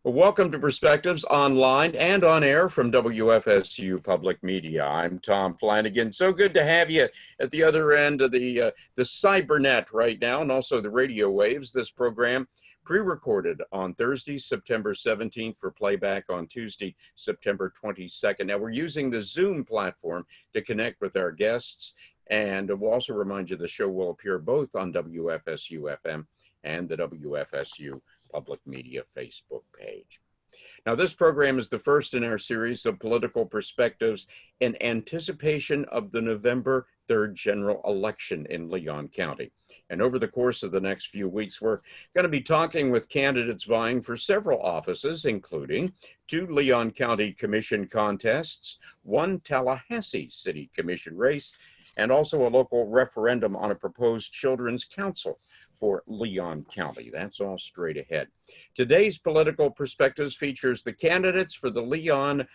Well, welcome to Perspectives Online and on air from WFSU Public Media. I'm Tom Flanigan. So good to have you at the other end of the cybernet right now, and also the radio waves. This program pre-recorded on Thursday, September 17th for playback on Tuesday, September 22nd. Now, we're using the Zoom platform to connect with our guests, and we'll also remind you the show will appear both on WFSU FM and the WFSU Public Media Facebook page. Now, this program is the first in our series of political perspectives in anticipation of the November 3rd general election in Leon County. And over the course of the next few weeks, we're going to be talking with candidates vying for several offices, including 2 Leon County Commission contests, 1 Tallahassee City Commission race, and also a local referendum on a proposed children's council for Leon County. That's all straight ahead. Today's Political Perspectives features the candidates for the Leon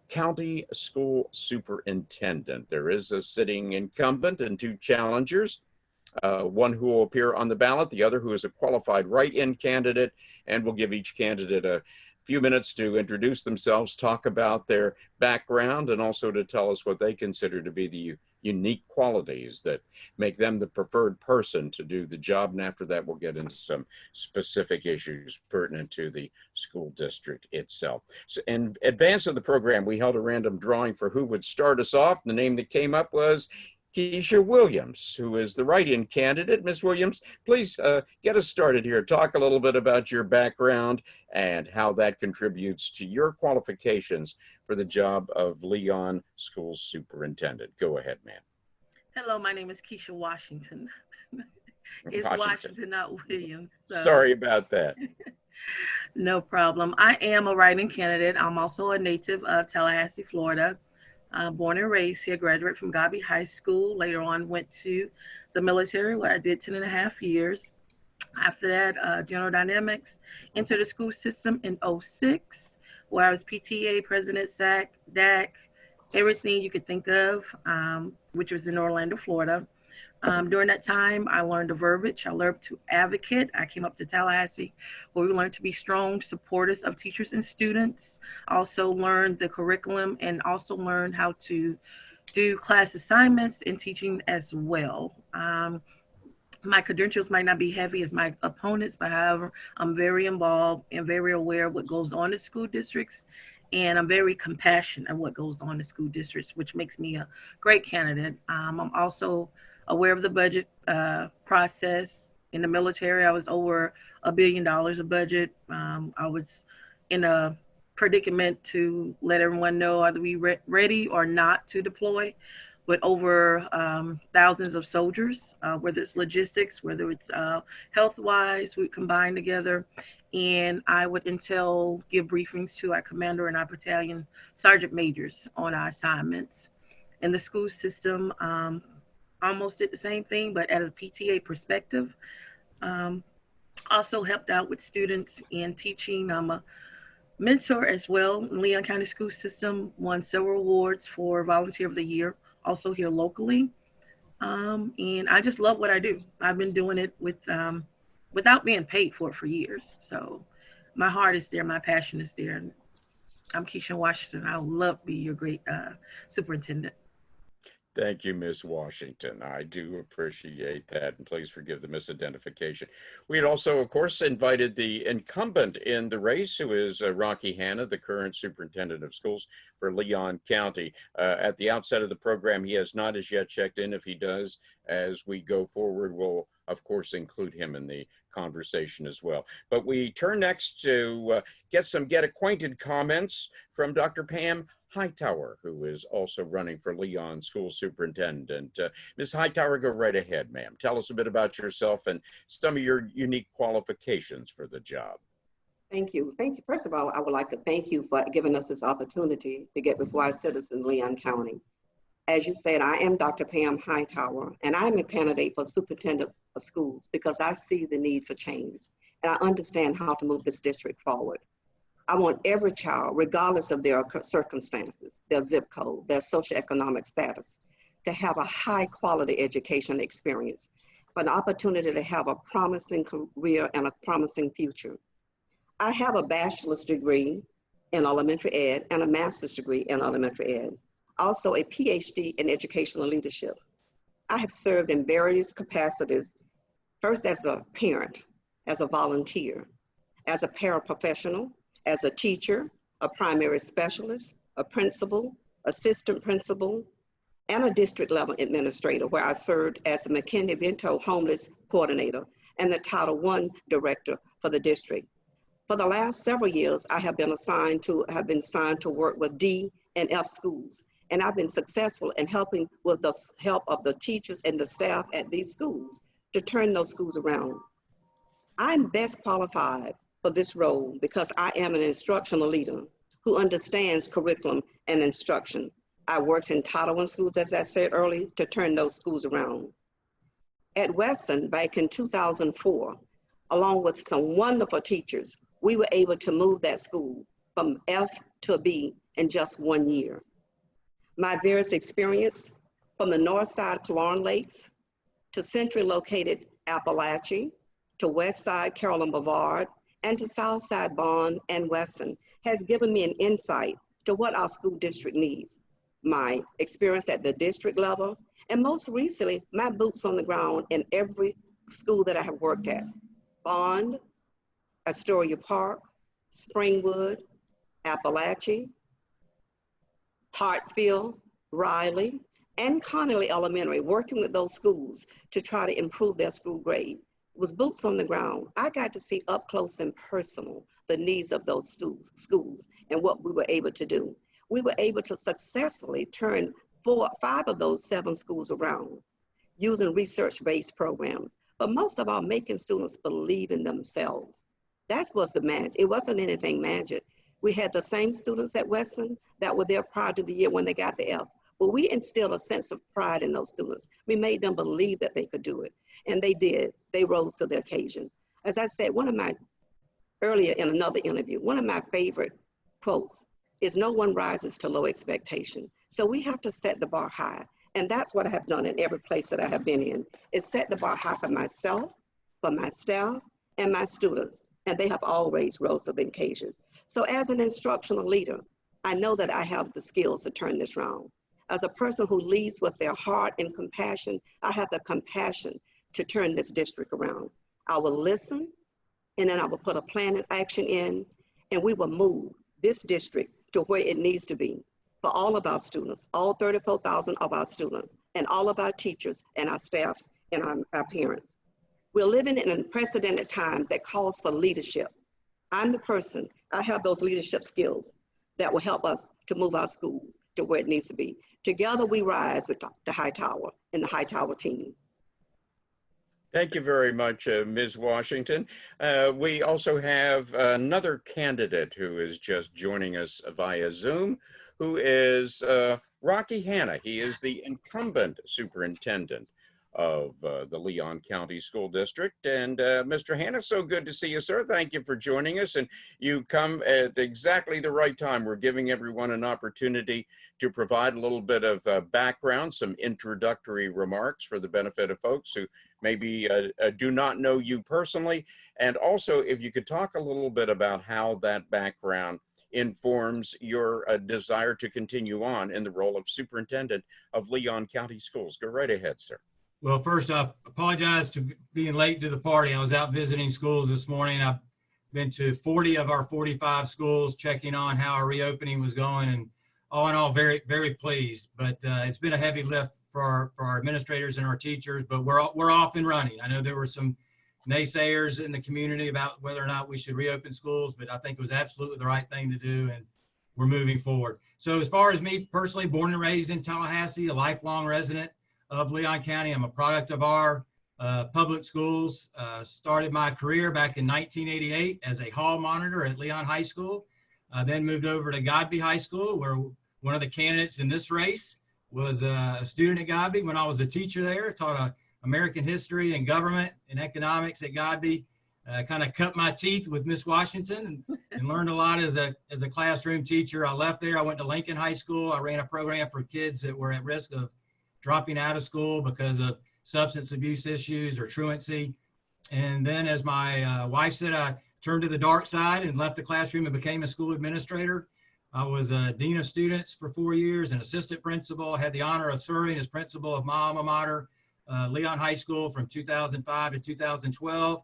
County School Superintendent. There is a sitting incumbent and 2 challengers, one who will appear on the ballot, the other who is a qualified write-in candidate, and we'll give each candidate a few minutes to introduce themselves, talk about their background, and also to tell us what they consider to be the unique qualities that make them the preferred person to do the job. And after that, we'll get into some specific issues pertinent to the school district itself. So in advance of the program, we held a random drawing for who would start us off. The name that came up was Keisha Williams, who is the write-in candidate. Ms. Williams, please get us started here. Talk a little bit about your background and how that contributes to your qualifications for the job of Leon School Superintendent. Go ahead, ma'am. Hello, my name is Keisha Washington. It's Washington, not Williams. So. Sorry about that. No problem. I am a write-in candidate. I'm also a native of Tallahassee, Florida. Born and raised here, graduated from Gobby High School. Later on, went to the military where I did 10.5 years. After that, General Dynamics, entered the school system in 2006, where I was PTA, President, SAC, DAC, everything you could think of, which was in Orlando, Florida. During that time, I learned the verbiage. I learned to advocate. I came up to Tallahassee, where we learned to be strong supporters of teachers and students. Also learned the curriculum and also learned how to do class assignments and teaching as well. My credentials might not be heavy as my opponents, but however, I'm very involved and very aware of what goes on in school districts. And I'm very compassionate of what goes on in school districts, which makes me a great candidate. I'm also aware of the budget process. In the military, I was over $1 billion of budget. I was in a predicament to let everyone know are we ready or not to deploy, with over thousands of soldiers, whether it's logistics, whether it's health-wise, we combine together. And I would give briefings to our commander and our battalion sergeant majors on our assignments. In the school system, almost did the same thing, but at a PTA perspective. Also helped out with students in teaching. I'm a mentor as well. Leon County School System won several awards for Volunteer of the Year, also here locally. And I just love what I do. I've been doing it without being paid for it for years. So my heart is there, my passion is there. And I'm Keisha Washington. I would love to be your great superintendent. Thank you, Ms. Washington. I do appreciate that, and please forgive the misidentification. We had also, of course, invited the incumbent in the race, who is Rocky Hanna, the current superintendent of schools for Leon County. At the outset of the program, he has not as yet checked in. If he does, as we go forward, we'll, of course, include him in the conversation as well. But we turn next to get acquainted comments from Dr. Pam Hightower, who is also running for Leon School Superintendent. Ms. Hightower, go right ahead, ma'am. Tell us a bit about yourself and some of your unique qualifications for the job. Thank you. Thank you. First of all, I would like to thank you for giving us this opportunity to get before our citizens in Leon County. As you said, I am Dr. Pam Hightower, and I'm a candidate for Superintendent of Schools because I see the need for change, and I understand how to move this district forward. I want every child, regardless of their circumstances, their zip code, their socioeconomic status, to have a high quality education experience, but an opportunity to have a promising career and a promising future. I have a bachelor's degree in elementary ed and a master's degree in elementary ed. Also a PhD in educational leadership. I have served in various capacities, first as a parent, as a volunteer, as a paraprofessional, as a teacher, a primary specialist, a principal, assistant principal, and a district level administrator, where I served as the McKinney-Vento homeless coordinator and the Title I director for the district. For the last several years, I have been assigned to work with D and F schools. And I've been successful in helping with the help of the teachers and the staff at these schools to turn those schools around. I'm best qualified for this role because I am an instructional leader who understands curriculum and instruction. I worked in Title I schools, as I said earlier, to turn those schools around. At Weston, back in 2004, along with some wonderful teachers, we were able to move that school from F to a B in just 1 year. My various experience from the north side Cloran Lakes to centrally located Appalachia to west side Carolyn Boulevard and to south side Bond and Weston has given me an insight to what our school district needs. My experience at the district level, and most recently, my boots on the ground in every school that I have worked at. Bond, Astoria Park, Springwood, Appalachia, Hartsfield, Riley, and Connolly Elementary, working with those schools to try to improve their school grade. It was boots on the ground. I got to see up close and personal the needs of those schools and what we were able to do. We were able to successfully turn 5 of those 7 schools around using research-based programs, but most of all, making students believe in themselves. That was the magic. It wasn't anything magic. We had the same students at Weston that were there prior to the year when they got the F. But we instilled a sense of pride in those students. We made them believe that they could do it. And they did. They rose to the occasion. As I said, earlier in another interview, one of my favorite quotes is, "No one rises to low expectation." So we have to set the bar high. And that's what I have done in every place that I have been in, is set the bar high for myself, for my staff, and my students. And they have always rose to the occasion. So as an instructional leader, I know that I have the skills to turn this around. As a person who leads with their heart and compassion, I have the compassion to turn this district around. I will listen, and then I will put a plan and action in, and we will move this district to where it needs to be for all of our students, all 34,000 of our students, and all of our teachers and our staffs and our parents. We're living in unprecedented times that calls for leadership. I'm the person, I have those leadership skills that will help us to move our schools to where it needs to be. Together we rise with Dr. Hightower and the Hightower team. Thank you very much, Ms. Washington. We also have another candidate who is just joining us via Zoom, who is Rocky Hanna. He is the incumbent superintendent of the Leon County School District. And Mr. Hanna, so good to see you, sir. Thank you for joining us. And you come at exactly the right time. We're giving everyone an opportunity to provide a little bit of background, some introductory remarks for the benefit of folks who maybe do not know you personally. And also, if you could talk a little bit about how that background informs your desire to continue on in the role of superintendent of Leon County Schools. Go right ahead, sir. Well, first, I apologize to being late to the party. I was out visiting schools this morning. I've been to 40 of our 45 schools, checking on how our reopening was going, and all in all, very, very pleased. But it's been a heavy lift for our administrators and our teachers, but we're off and running. I know there were some naysayers in the community about whether or not we should reopen schools, but I think it was absolutely the right thing to do, and we're moving forward. So as far as me personally, born and raised in Tallahassee, a lifelong resident of Leon County. I'm a product of our public schools. Started my career back in 1988 as a hall monitor at Leon High School. Then moved over to Godby High School, where one of the candidates in this race was a student at Godby. When I was a teacher there, taught American history and government and economics at Godby. Kind of cut my teeth with Miss Washington and learned a lot as a classroom teacher. I left there. I went to Lincoln High School. I ran a program for kids that were at risk of dropping out of school because of substance abuse issues or truancy. And then, as my wife said, I turned to the dark side and left the classroom and became a school administrator. I was a dean of students for 4 years, an assistant principal. I had the honor of serving as principal of my alma mater, Leon High School, from 2005 to 2012.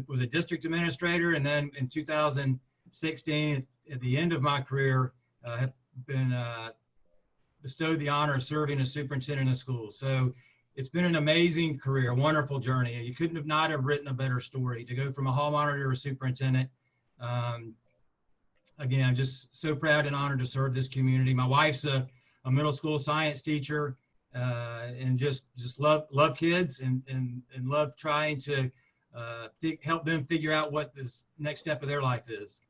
Was a district administrator, and then in 2016, at the end of my career, have been bestowed the honor of serving as superintendent of schools. So it's been an amazing career, a wonderful journey. You couldn't have not have written a better story to go from a hall monitor to a superintendent. Again, I'm just so proud and honored to serve this community. My wife's a middle school science teacher, and just love kids and love trying to help them figure out what this next step of their life is.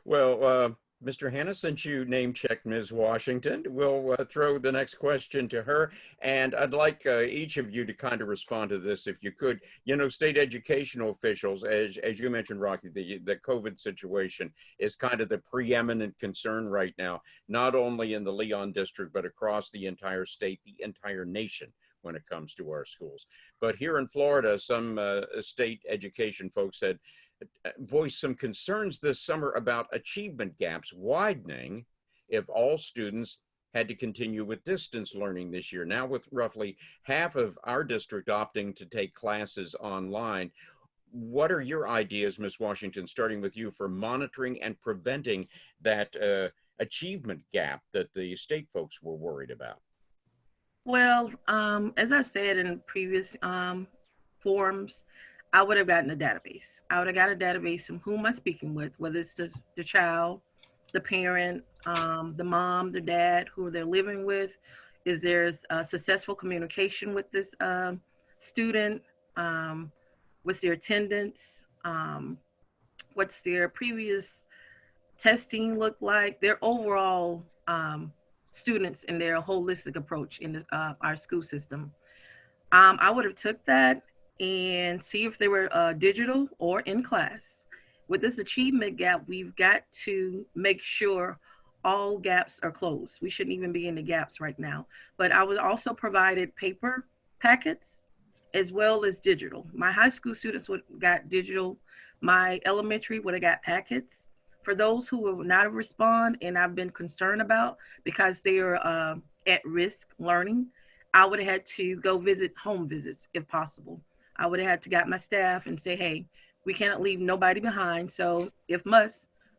Well, Mr. Hanna, since you name-checked Ms. Washington, we'll throw the next question to her. And I'd like each of you to kind of respond to this, if you could. You know, state educational officials, as you mentioned, Rocky, the COVID situation is kind of the preeminent concern right now, not only in the Leon district, but across the entire state, the entire nation, when it comes to our schools. But here in Florida, some state education folks had voiced some concerns this summer about achievement gaps widening if all students had to continue with distance learning this year. Now, with roughly half of our district opting to take classes online, what are your ideas, Ms. Washington, starting with you, for monitoring and preventing that achievement gap that the state folks were worried about? Well, as I said in previous forums, I would have gotten a database. I would have got a database of who am I speaking with, whether it's the child, the parent, the mom, the dad, who they're living with. Is there successful communication with this student? What's their attendance? What's their previous testing look like? Their overall students and their holistic approach in our school system. I would have took that and see if they were digital or in class. With this achievement gap, we've got to make sure all gaps are closed. We shouldn't even be in the gaps right now. But I was also provided paper packets as well as digital. My high school students would have got digital. My elementary would have got packets. For those who will not respond, and I've been concerned about because they are at risk learning, I would have had to go visit home visits if possible. I would have had to got my staff and say, hey, we cannot leave nobody behind. So if must,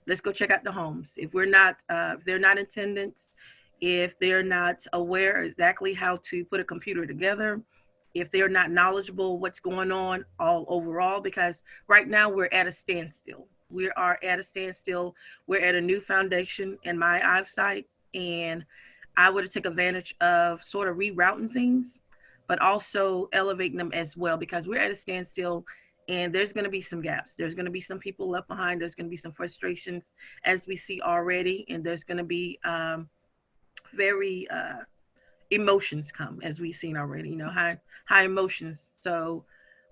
let's go check out the homes. If we're not, if they're not in attendance, if they're not aware exactly how to put a computer together, if they're not knowledgeable what's going on all overall, because right now we're at a standstill. We are at a standstill. We're at a new foundation in my eyesight, and I would have taken advantage of sort of rerouting things, but also elevating them as well, because we're at a standstill and there's going to be some gaps. There's going to be some people left behind. There's going to be some frustrations as we see already. And there's going to be very emotions come as we've seen already, you know, high emotions. So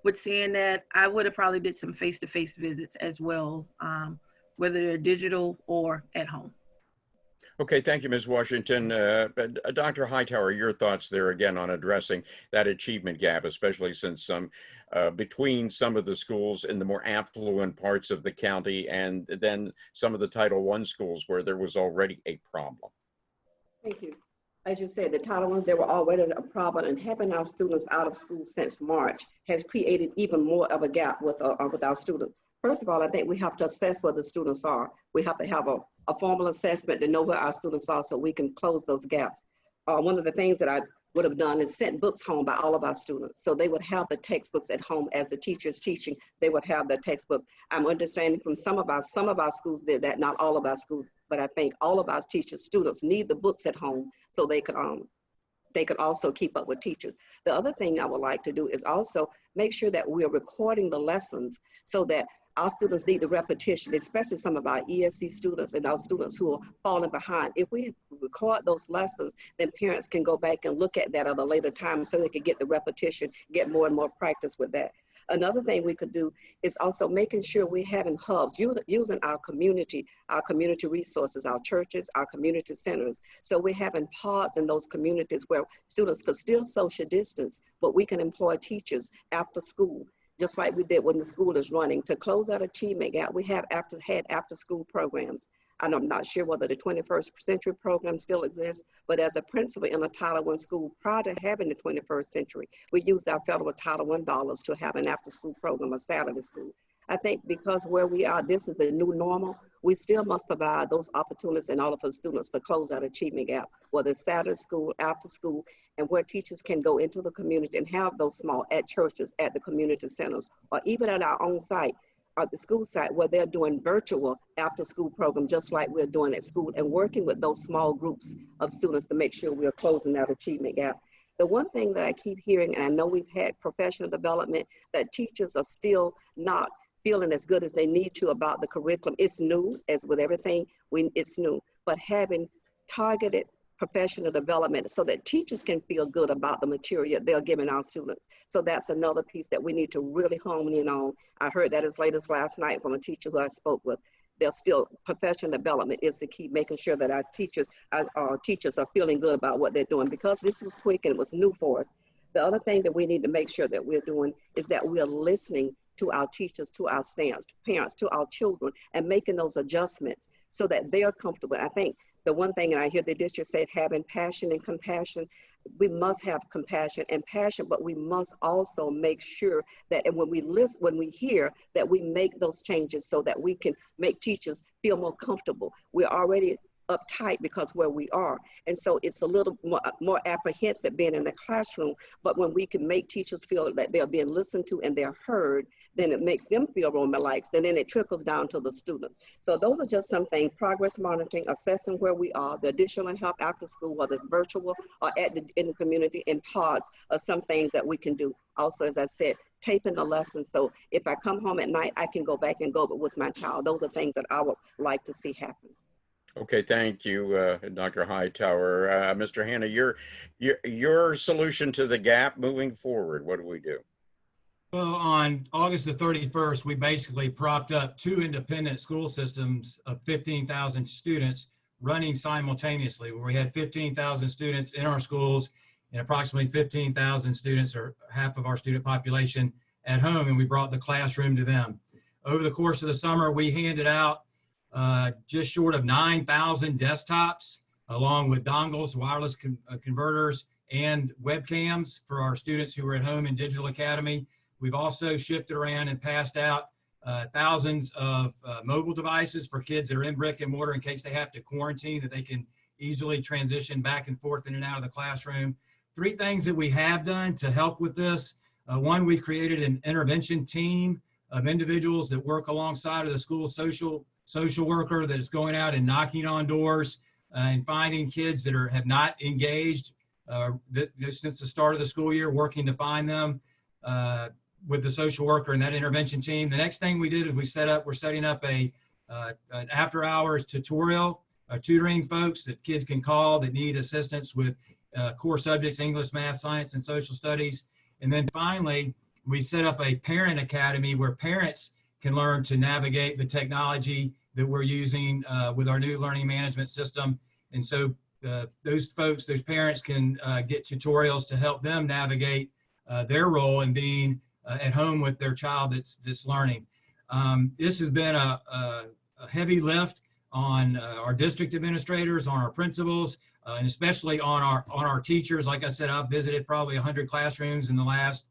with saying that, I would have probably did some face-to-face visits as well, whether they're digital or at home. Okay, thank you, Ms. Washington. Dr. Hightower, your thoughts there again on addressing that achievement gap, especially since between some of the schools in the more affluent parts of the county and then some of the Title I schools where there was already a problem. Thank you. As you said, the Title I, there were already a problem, and having our students out of school since March has created even more of a gap with our students. First of all, I think we have to assess where the students are. We have to have a formal assessment to know where our students are so we can close those gaps. One of the things that I would have done is sent books home by all of our students. So they would have the textbooks at home as the teacher's teaching, they would have the textbook. I'm understanding from some of our schools did that, not all of our schools, but I think all of our teachers, students need the books at home so they could also keep up with teachers. The other thing I would like to do is also make sure that we're recording the lessons so that our students need the repetition, especially some of our ESC students and our students who are falling behind. If we record those lessons, then parents can go back and look at that at a later time so they can get the repetition, get more and more practice with that. Another thing we could do is also making sure we're having hubs, using our community resources, our churches, our community centers. So we're having pods in those communities where students could still social distance, but we can employ teachers after school just like we did when the school is running, to close that achievement gap. We have had after school programs. And I'm not sure whether the 21st century program still exists, but as a principal in a Title I school, prior to having the 21st century, we used our federal Title I dollars to have an after school program, a Saturday school. I think because where we are, this is the new normal, we still must provide those opportunities in all of our students to close that achievement gap, whether it's Saturday school, after school, and where teachers can go into the community and have those small, at churches, at the community centers, or even at our own site, at the school site, where they're doing virtual after school program, just like we're doing at school, and working with those small groups of students to make sure we're closing that achievement gap. The one thing that I keep hearing, and I know we've had professional development, that teachers are still not feeling as good as they need to about the curriculum. It's new, as with everything, it's new, but having targeted professional development so that teachers can feel good about the material they're giving our students. So that's another piece that we need to really hone in on. I heard that as late as last night from a teacher who I spoke with. There's still professional development is the key, making sure that our teachers are feeling good about what they're doing, because this was quick and it was new for us. The other thing that we need to make sure that we're doing is that we're listening to our teachers, to our staff, to parents, to our children, and making those adjustments so that they're comfortable. I think the one thing, and I hear the district said, having passion and compassion, we must have compassion and passion, but we must also make sure that, and when we listen, when we hear, that we make those changes so that we can make teachers feel more comfortable. We're already uptight because where we are. And so it's a little more apprehensive being in the classroom, but when we can make teachers feel that they're being listened to and they're heard, then it makes them feel relaxed, and then it trickles down to the student. So those are just some things: progress monitoring, assessing where we are, the additional help after school, whether it's virtual or in the community, in pods, are some things that we can do. Also, as I said, taping the lessons, so if I come home at night, I can go back and go with my child. Those are things that I would like to see happen. Okay, thank you, Dr. Hightower. Mr. Hanna, your solution to the gap moving forward, what do we do? Well, on August the 31st, we basically propped up 2 independent school systems of 15,000 students running simultaneously, where we had 15,000 students in our schools and approximately 15,000 students, or half of our student population, at home, and we brought the classroom to them. Over the course of the summer, we handed out just short of 9,000 desktops, along with dongles, wireless converters, and webcams for our students who were at home in Digital Academy. We've also shifted around and passed out thousands of mobile devices for kids that are in brick and mortar in case they have to quarantine, that they can easily transition back and forth in and out of the classroom. 3 things that we have done to help with this. One, we created an intervention team of individuals that work alongside of the school social worker that is going out and knocking on doors and finding kids that have not engaged since the start of the school year, working to find them with the social worker and that intervention team. The next thing we did is we're setting up an after hours tutorial, tutoring folks that kids can call that need assistance with core subjects, English, math, science, and social studies. And then finally, we set up a parent academy where parents can learn to navigate the technology that we're using with our new learning management system. And so those parents can get tutorials to help them navigate their role in being at home with their child that's learning. This has been a heavy lift on our district administrators, on our principals, and especially on our teachers. Like I said, I've visited probably 100 classrooms in the last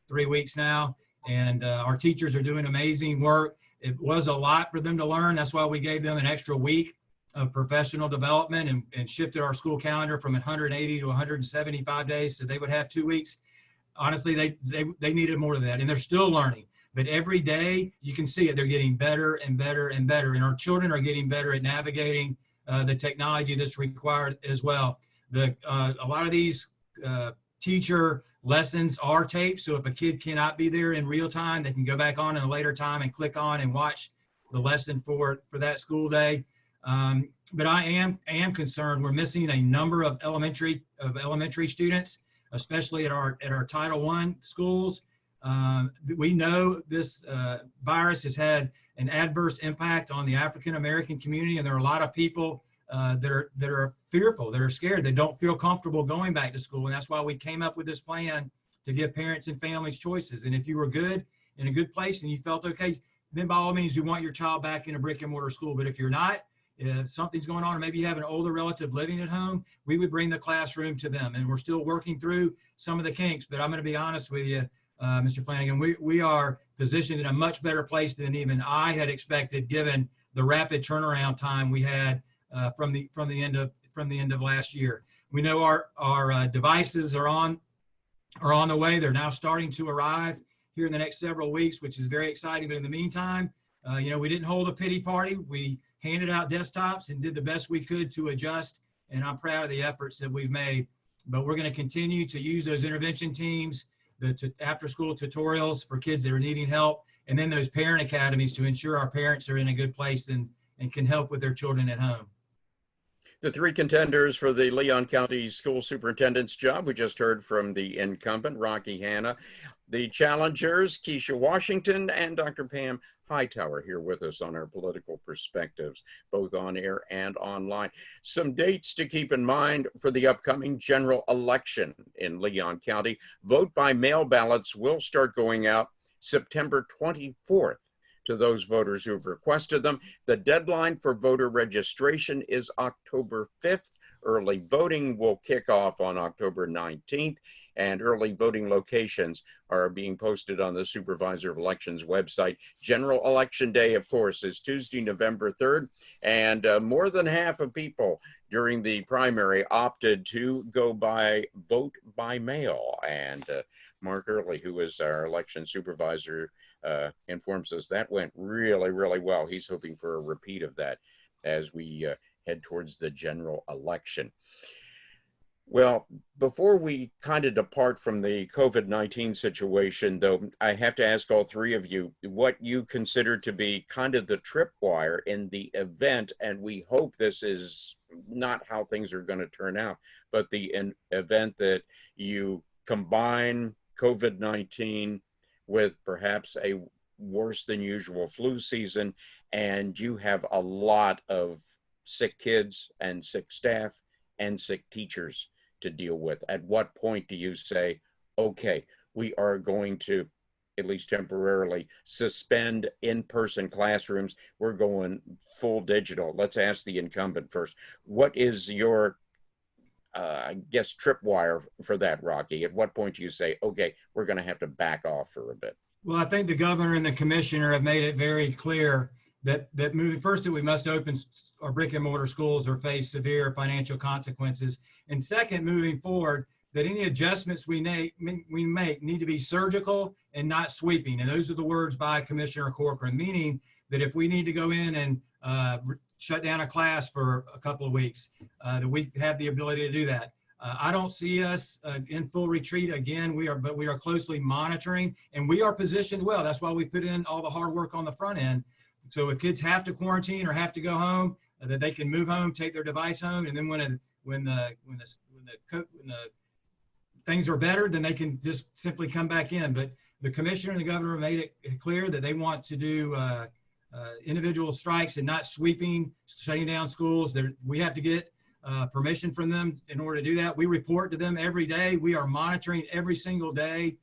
3 weeks now, and our teachers are doing amazing work. It was a lot for them to learn. That's why we gave them an extra week of professional development and shifted our school calendar from 180 to 175 days, so they would have 2 weeks. Honestly, they needed more than that, and they're still learning. But every day, you can see it, they're getting better and better and better, and our children are getting better at navigating the technology that's required as well. A lot of these teacher lessons are taped, so if a kid cannot be there in real time, they can go back on in a later time and click on and watch the lesson for that school day. But I am concerned we're missing a number of elementary students, especially at our Title I schools. We know this virus has had an adverse impact on the African American community, and there are a lot of people that are fearful, that are scared, that don't feel comfortable going back to school. And that's why we came up with this plan to give parents and families choices. And if you were good in a good place and you felt okay, then by all means, you want your child back in a brick and mortar school. But if you're not, if something's going on, or maybe you have an older relative living at home, we would bring the classroom to them. And we're still working through some of the kinks, but I'm going to be honest with you, Mr. Flanigan, we are positioned in a much better place than even I had expected, given the rapid turnaround time we had from the end of last year. We know our devices are on the way. They're now starting to arrive here in the next several weeks, which is very exciting. But in the meantime, we didn't hold a pity party. We handed out desktops and did the best we could to adjust. And I'm proud of the efforts that we've made. But we're going to continue to use those intervention teams, the after-school tutorials for kids that are needing help, and then those parent academies to ensure our parents are in a good place and can help with their children at home. The three contenders for the Leon County School Superintendent's job, we just heard from the incumbent, Rocky Hanna. The challengers, Keisha Washington and Dr. Pam Hightower, here with us on our political perspectives, both on air and online. Some dates to keep in mind for the upcoming general election in Leon County. Vote by mail ballots will start going out September 24th. To those voters who've requested them. The deadline for voter registration is October 5th. Early voting will kick off on October 19th, and early voting locations are being posted on the Supervisor of Elections website. General Election Day, of course, is Tuesday, November 3rd, and more than half of people during the primary opted to vote by mail. And Mark Early, who is our election supervisor, informs us that went really, really well. He's hoping for a repeat of that as we head towards the general election. Well, before we kind of depart from the COVID-19 situation, though, I have to ask all three of you what you consider to be kind of the tripwire in the event, and we hope this is not how things are going to turn out, but the event that you combine COVID-19 with perhaps a worse than usual flu season, and you have a lot of sick kids and sick staff and sick teachers to deal with. At what point do you say, okay, we are going to, at least temporarily, suspend in-person classrooms? We're going full digital. Let's ask the incumbent first. What is your I guess tripwire for that, Rocky? At what point do you say, okay, we're going to have to back off for a bit? Well, I think the governor and the commissioner have made it very clear that moving first, that we must open our brick and mortar schools or face severe financial consequences. And second, moving forward, that any adjustments we make need to be surgical and not sweeping. And those are the words by Commissioner Corcoran, meaning that if we need to go in and shut down a class for a couple of weeks, that we have the ability to do that. I don't see us in full retreat again. But we are closely monitoring, and we are positioned well. That's why we put in all the hard work on the front end. So if kids have to quarantine or have to go home, that they can move home, take their device home, and then when the things are better, then they can just simply come back in. But the commissioner and the governor made it clear that they want to do individual strikes and not sweeping, shutting down schools. We have to get permission from them in order to do that. We report to them every day. We are monitoring every single day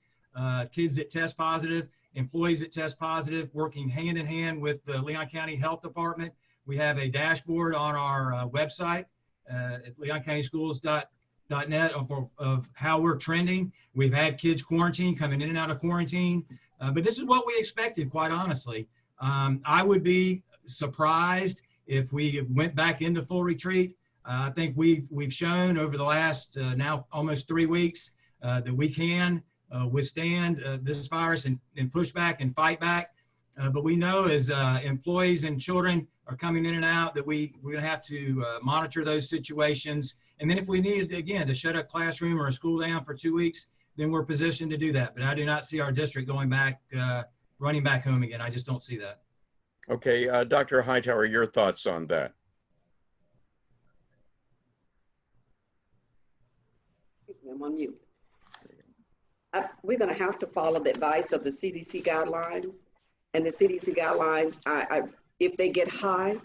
kids that test positive, employees that test positive, working hand in hand with the Leon County Health Department. We have a dashboard on our website at leoncountyschools.net of how we're trending. We've had kids quarantine, coming in and out of quarantine, but this is what we expected, quite honestly. I would be surprised if we went back into full retreat. I think we've shown over the last now almost 3 weeks that we can withstand this virus and push back and fight back. But we know as employees and children are coming in and out that we're going to have to monitor those situations. And then if we need, again, to shut a classroom or a school down for 2 weeks, then we're positioned to do that. But I do not see our district going back, running back home again. I just don't see that. Okay, Dr. Hightower, your thoughts on that? Excuse me, I'm on mute. We're going to have to follow the advice of the CDC guidelines. And the CDC guidelines, if they get high,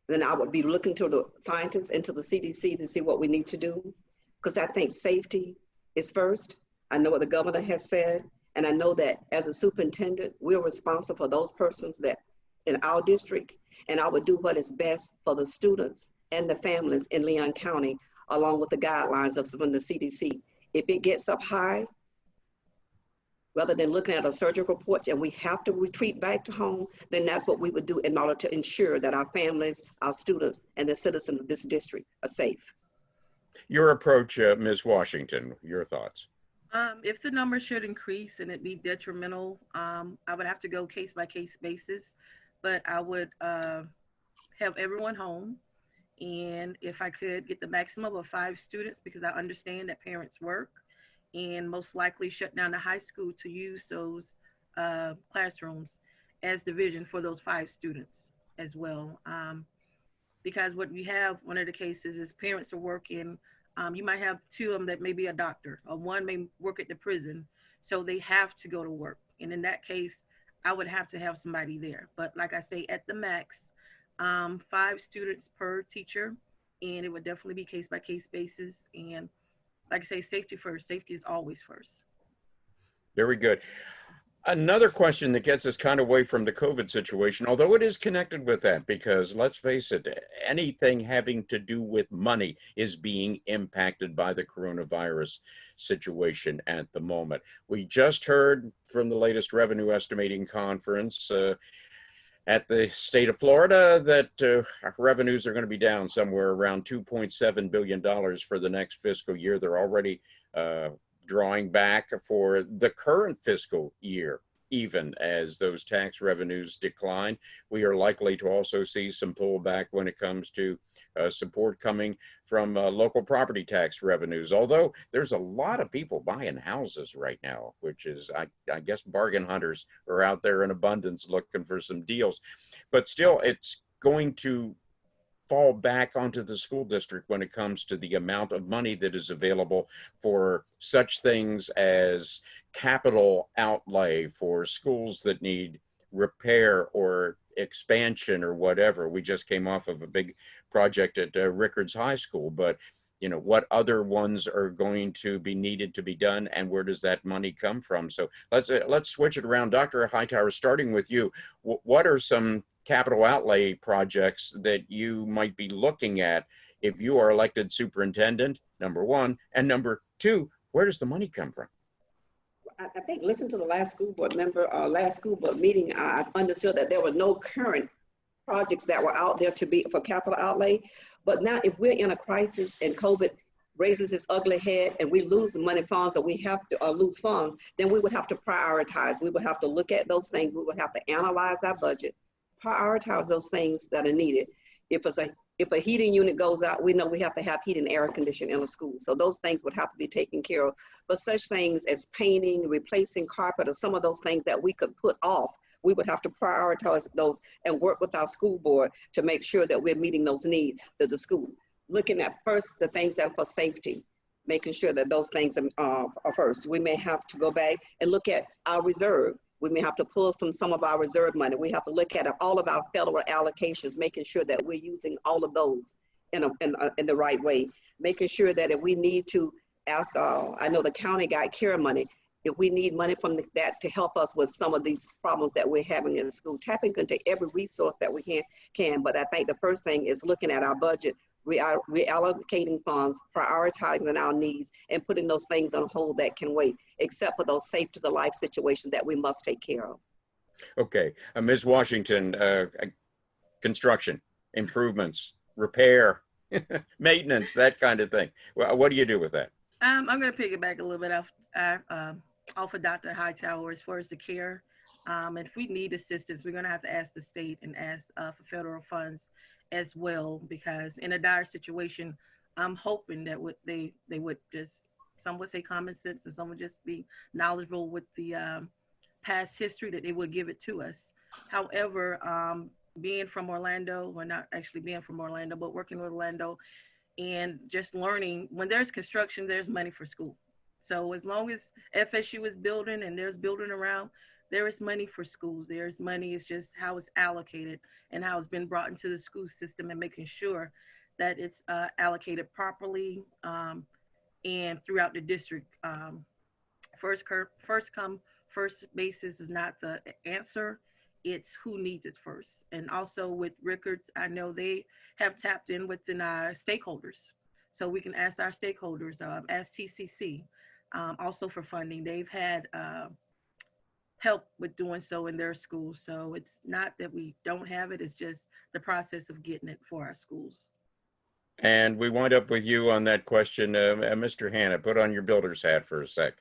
then I would be looking to the scientists and to the CDC to see what we need to do. Because I think safety is first. I know what the governor has said, and I know that as a superintendent, we're responsible for those persons that in our district, and I would do what is best for the students and the families in Leon County, along with the guidelines from the CDC. If it gets up high, rather than looking at a surgical report and we have to retreat back to home, then that's what we would do in order to ensure that our families, our students, and the citizens of this district are safe. Your approach, Ms. Washington, your thoughts? If the number should increase and it be detrimental, I would have to go case by case basis, but I would have everyone home. And if I could get the maximum of 5 students, because I understand that parents work, and most likely shut down the high school to use those classrooms as division for those 5 students as well. Because what we have, one of the cases is parents are working. You might have 2 of them that may be a doctor, or 1 may work at the prison, so they have to go to work. And in that case, I would have to have somebody there. But like I say, at the max, 5 students per teacher, and it would definitely be case by case basis. And like I say, safety first. Safety is always first. Very good. Another question that gets us kind of away from the COVID situation, although it is connected with that, because let's face it, anything having to do with money is being impacted by the coronavirus situation at the moment. We just heard from the latest revenue estimating conference at the state of Florida that revenues are going to be down somewhere around $2.7 billion for the next fiscal year. They're already drawing back for the current fiscal year. Even as those tax revenues decline, we are likely to also see some pullback when it comes to support coming from local property tax revenues. Although there's a lot of people buying houses right now, which is, I guess, bargain hunters are out there in abundance looking for some deals. But still, it's going to fall back onto the school district when it comes to the amount of money that is available for such things as capital outlay for schools that need repair or expansion or whatever. We just came off of a big project at Rickards High School, but you know, what other ones are going to be needed to be done, and where does that money come from? So let's switch it around. Dr. Hightower, starting with you, what are some capital outlay projects that you might be looking at if you are elected superintendent, number 1, and number 2, where does the money come from? I think, listen to the last school board meeting, I understood that there were no current projects that were out there to be for capital outlay. But now if we're in a crisis and COVID raises its ugly head and we lose the money funds, or we have to lose funds, then we would have to prioritize. We would have to look at those things. We would have to analyze our budget, prioritize those things that are needed. If a heating unit goes out, we know we have to have heat and air conditioning in a school. So those things would have to be taken care of. But such things as painting, replacing carpet, or some of those things that we could put off, we would have to prioritize those and work with our school board to make sure that we're meeting those needs of the school. Looking at first the things that are for safety, making sure that those things are first. We may have to go back and look at our reserve. We may have to pull from some of our reserve money. We have to look at all of our federal allocations, making sure that we're using all of those in the right way. Making sure that if we need to ask, I know the county got care money. If we need money from that to help us with some of these problems that we're having in the school, tapping into every resource that we can. But I think the first thing is looking at our budget, reallocating funds, prioritizing our needs, and putting those things on hold that can wait, except for those safe to the life situations that we must take care of. Okay, Ms. Washington, construction, improvements, repair, maintenance, that kind of thing. Well, what do you do with that? I'm going to piggyback a little bit off of Dr. Hightower as far as the care. And if we need assistance, we're going to have to ask the state and ask for federal funds as well, because in a dire situation, I'm hoping that they would just, some would say common sense, and some would just be knowledgeable with the past history, that they would give it to us. However, being from Orlando, or not actually being from Orlando, but working with Orlando, and just learning, when there's construction, there's money for school. So as long as FSU is building and there's building around, there is money for schools. There's money, it's just how it's allocated and how it's been brought into the school system, and making sure that it's allocated properly and throughout the district first come, first basis is not the answer. It's who needs it first. And also with Rickards, I know they have tapped in within our stakeholders. So we can ask our stakeholders, ask TCC, also for funding. They've had help with doing so in their schools. So it's not that we don't have it, it's just the process of getting it for our schools. And we wind up with you on that question. Mr. Hanna, put on your builder's hat for a sec.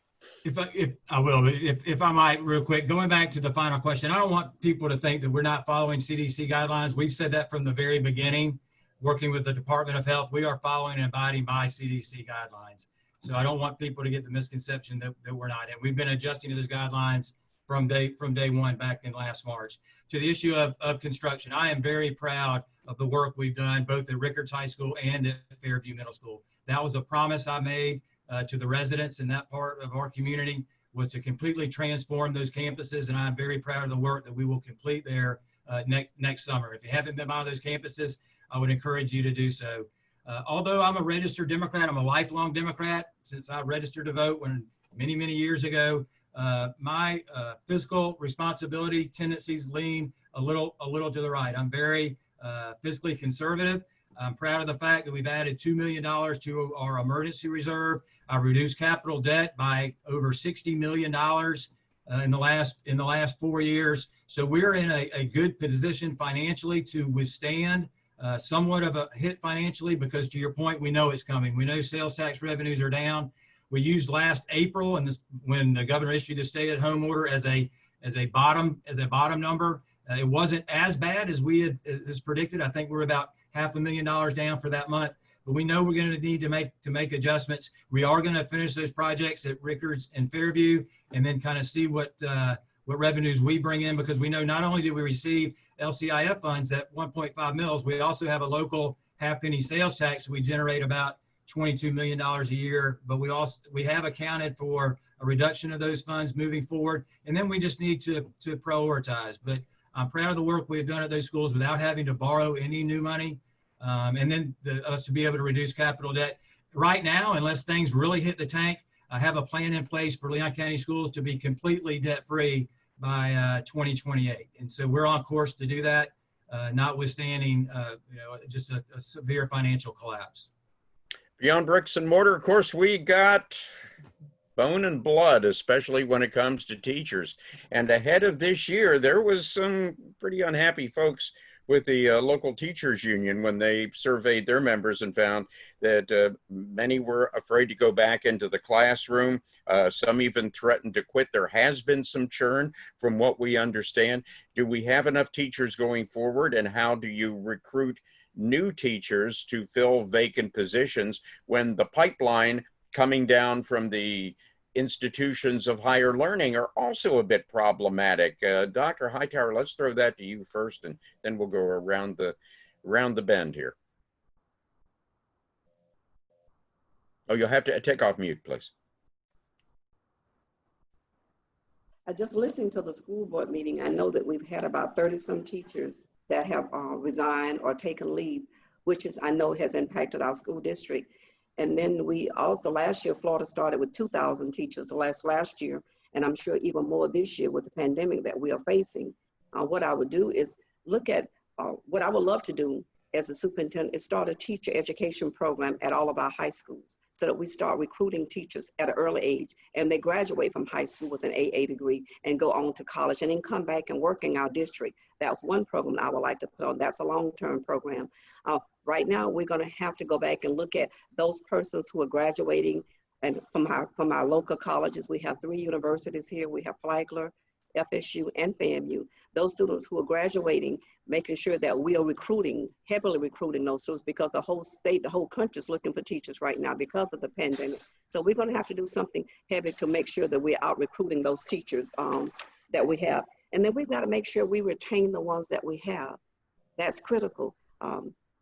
If I might, real quick, going back to the final question, I don't want people to think that we're not following CDC guidelines. We've said that from the very beginning, working with the Department of Health. We are following and abiding by CDC guidelines. So I don't want people to get the misconception that we're not. And we've been adjusting to those guidelines from day one back in last March. To the issue of construction, I am very proud of the work we've done both at Rickards High School and at Fairview Middle School. That was a promise I made to the residents in that part of our community, was to completely transform those campuses, and I'm very proud of the work that we will complete there next summer. If you haven't been by those campuses, I would encourage you to do so. Although I'm a registered Democrat, I'm a lifelong Democrat since I registered to vote many years ago. My fiscal responsibility tendencies lean a little to the right. I'm very fiscally conservative. I'm proud of the fact that we've added $2 million to our emergency reserve. I've reduced capital debt by over $60 million in the last 4 years. So we're in a good position financially to withstand somewhat of a hit financially, because to your point, we know it's coming. We know sales tax revenues are down. We used last April, and when the governor issued the stay-at-home order, as a bottom number. It wasn't as bad as we had predicted. I think we're about $500,000 down for that month. But we know we're going to need to make adjustments. We are going to finish those projects at Rickards and Fairview, and then kind of see what revenues we bring in, because we know not only do we receive LCIF funds, that 1.5 mils, we also have a local half-penny sales tax. We generate about $22 million a year, but we have accounted for a reduction of those funds moving forward, and then we just need to prioritize. But I'm proud of the work we've done at those schools without having to borrow any new money, and then us to be able to reduce capital debt. Right now, unless things really hit the tank, I have a plan in place for Leon County Schools to be completely debt-free by 2028, and so we're on course to do that, notwithstanding just a severe financial collapse. Beyond bricks and mortar, of course, we got bone and blood, especially when it comes to teachers. And ahead of this year, there was some pretty unhappy folks with the local teachers union when they surveyed their members and found that many were afraid to go back into the classroom. Some even threatened to quit. There has been some churn from what we understand. Do we have enough teachers going forward, and how do you recruit new teachers to fill vacant positions when the pipeline coming down from the institutions of higher learning are also a bit problematic? Dr. Hightower, let's throw that to you first, and then we'll go around the bend here. Oh, you'll have to take off mute, please. I just listened to the school board meeting. I know that we've had about 30-some teachers that have resigned or taken leave, which I know has impacted our school district. And then we also, last year, Florida started with 2,000 teachers last year, and I'm sure even more this year with the pandemic that we are facing. What I would do is look at, what I would love to do as a superintendent is start a teacher education program at all of our high schools, so that we start recruiting teachers at an early age, and they graduate from high school with an AA degree and go on to college, and then come back and work in our district. That's one program I would like to put on. That's a long-term program. Right now, we're going to have to go back and look at those persons who are graduating and from our local colleges. We have 3 universities here. We have Flagler, FSU, and FAMU. Those students who are graduating, making sure that we are heavily recruiting those students, because the whole state, the whole country is looking for teachers right now because of the pandemic. So we're going to have to do something heavy to make sure that we're out recruiting those teachers that we have. And then we've got to make sure we retain the ones that we have. That's critical.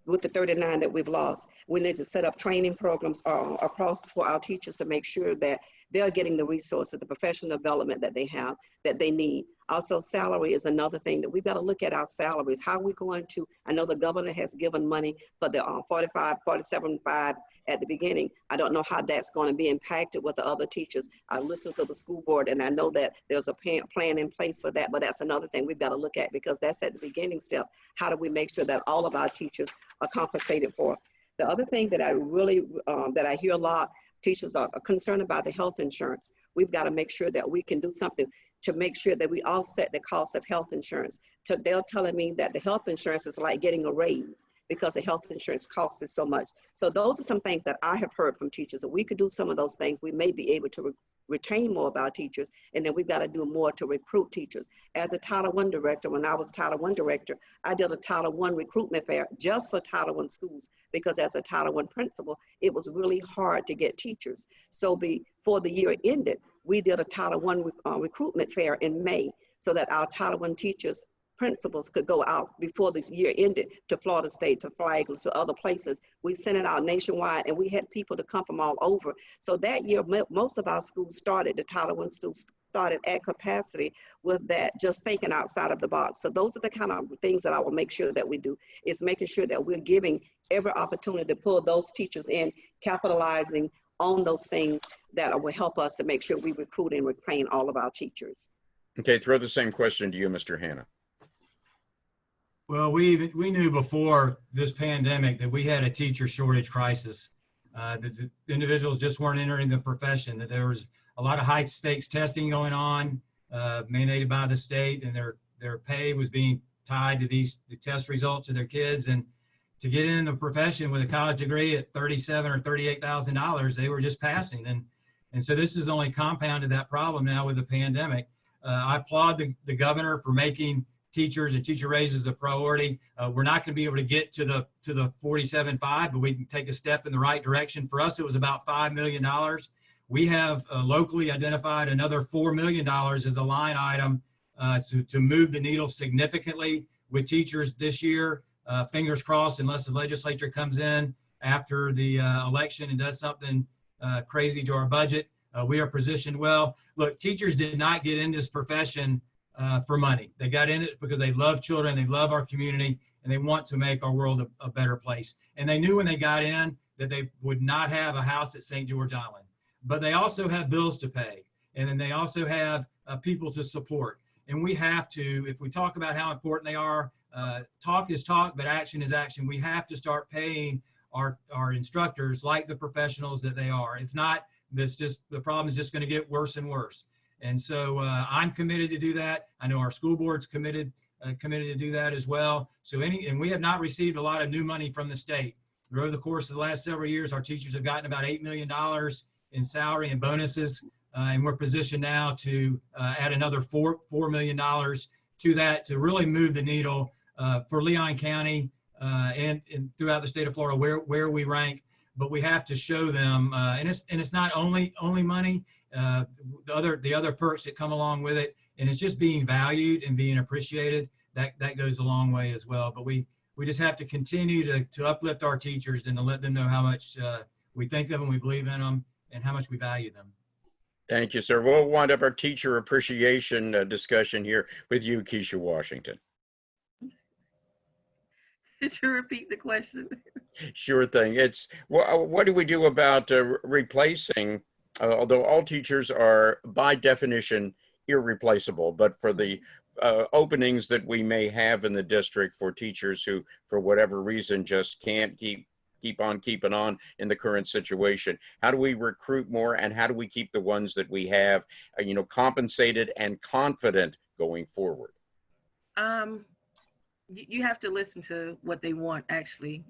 With the 39 that we've lost, we need to set up training programs across for our teachers to make sure that they're getting the resources, the professional development that they need. Also, salary is another thing that we've got to look at our salaries. How are we going to, I know the governor has given money for the 47.5 at the beginning. I don't know how that's going to be impacted with the other teachers. I listened to the school board and I know that there's a plan in place for that, but that's another thing we've got to look at, because that's at the beginning step. How do we make sure that all of our teachers are compensated for? The other thing that I really, that I hear a lot, teachers are concerned about the health insurance. We've got to make sure that we can do something to make sure that we offset the cost of health insurance. They're telling me that the health insurance is like getting a raise because the health insurance cost is so much. So those are some things that I have heard from teachers. If we could do some of those things, we may be able to retain more of our teachers, and then we've got to do more to recruit teachers. As a Title I director, when I was Title I director, I did a Title I recruitment fair just for Title I schools, because as a Title I principal, it was really hard to get teachers. So before the year ended, we did a Title I recruitment fair in May so that our Title I teachers, principals could go out before this year ended to Florida State, to Flagler, to other places. We sent it out nationwide, and we had people to come from all over. So that year, most of our schools started, the Title I schools started at capacity with that, just thinking outside of the box. So those are the kind of things that I will make sure that we do, is making sure that we're giving every opportunity to pull those teachers in, capitalizing on those things that will help us to make sure we recruit and retain all of our teachers. Okay, throw the same question to you, Mr. Hanna. Well, we knew before this pandemic that we had a teacher shortage crisis. That the individuals just weren't entering the profession, that there was a lot of high stakes testing going on, mandated by the state, and their pay was being tied to the test results of their kids. And to get in the profession with a college degree at $37,000 or $38,000, they were just passing. And so this has only compounded that problem now with the pandemic. I applaud the governor for making teachers and teacher raises a priority. We're not going to be able to get to the 47.5, but we can take a step in the right direction. For us, it was about $5 million. We have locally identified another $4 million as a line item to move the needle significantly with teachers this year. Fingers crossed, unless the legislature comes in after the election and does something crazy to our budget, we are positioned well. Look, teachers did not get in this profession for money. They got in it because they love children, they love our community, and they want to make our world a better place. And they knew when they got in that they would not have a house at St. George Island, but they also have bills to pay. And then they also have people to support. And we have to, if we talk about how important they are, talk is talk, but action is action. We have to start paying our instructors like the professionals that they are. If not, the problem is just going to get worse and worse. And so I'm committed to do that. I know our school board's committed to do that as well. And we have not received a lot of new money from the state. Over the course of the last several years, our teachers have gotten about $8 million in salary and bonuses. And we're positioned now to add another $4 million to that to really move the needle for Leon County and throughout the state of Florida where we rank. But we have to show them, and it's not only money. The other perks that come along with it, and it's just being valued and being appreciated. That goes a long way as well. But we just have to continue to uplift our teachers and to let them know how much we think of them, we believe in them, and how much we value them. Thank you, sir. We'll wind up our teacher appreciation discussion here with you, Keisha Washington. Could you repeat the question? Sure thing. It's what do we do about replacing? Although all teachers are by definition irreplaceable, but for the openings that we may have in the district for teachers who, for whatever reason, just can't keep on keeping on in the current situation, how do we recruit more, and how do we keep the ones that we have, compensated and confident going forward? You have to listen to what they want, actually.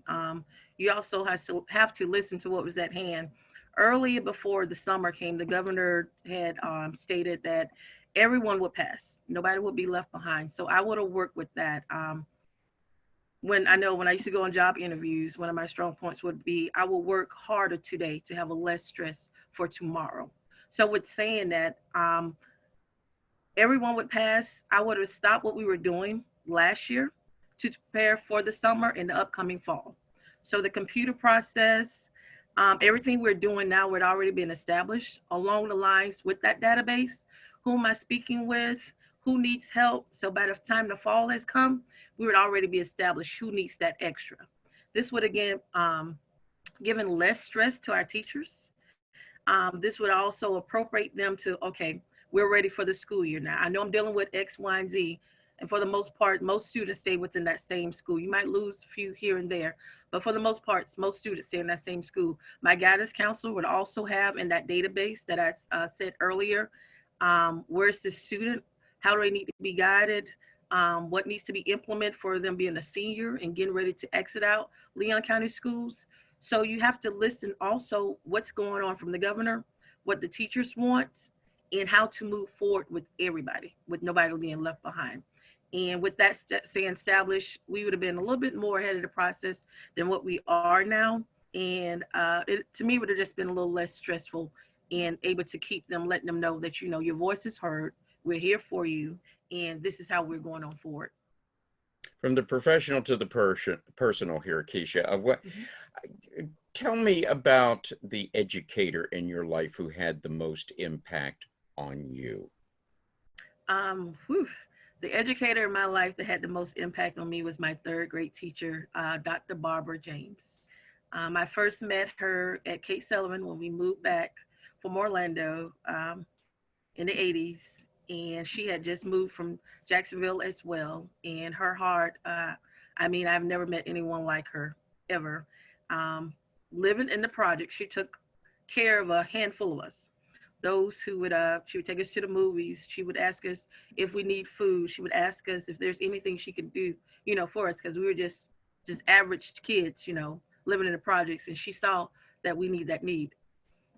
You also have to listen to what was at hand. Earlier, before the summer came, the governor had stated that everyone would pass. Nobody would be left behind. So I would have worked with that. When I used to go on job interviews, one of my strong points would be I will work harder today to have a less stress for tomorrow. So with saying that, everyone would pass, I would have stopped what we were doing last year to prepare for the summer and the upcoming fall. So the computer process, Everything we're doing now would already been established along the lines with that database. Who am I speaking with? Who needs help? So by the time the fall has come, we would already be established who needs that extra. This would again given less stress to our teachers. This would also appropriate them to, okay, we're ready for the school year now. I know I'm dealing with X, Y, and Z. And for the most part, most students stay within that same school. You might lose a few here and there, but for the most part, most students stay in that same school. My guidance counselor would also have in that database that I said earlier, where's the student? How do they need to be guided? What needs to be implemented for them being a senior and getting ready to exit out Leon County schools. So you have to listen also what's going on from the governor, what the teachers want, and how to move forward with everybody, with nobody being left behind. And with that saying established, we would have been a little bit more ahead of the process than what we are now. And it, to me, would have just been a little less stressful and able to keep them, letting them know that, you know, your voice is heard, we're here for you, and this is how we're going on forward. From the professional to the personal here, Keisha, tell me about the educator in your life who had the most impact on you. The educator in my life that had the most impact on me was my third grade teacher, Dr. Barbara James. I first met her at Kate Sullivan when we moved back from Orlando in the 80s. And she had just moved from Jacksonville as well. And her heart, I mean, I've never met anyone like her, ever. Living in the project, she took care of a handful of us. Those who would, she would take us to the movies. She would ask us if we need food. She would ask us if there's anything she could do, you know, for us, because we were just average kids, you know, living in the projects. And she saw that we need that need.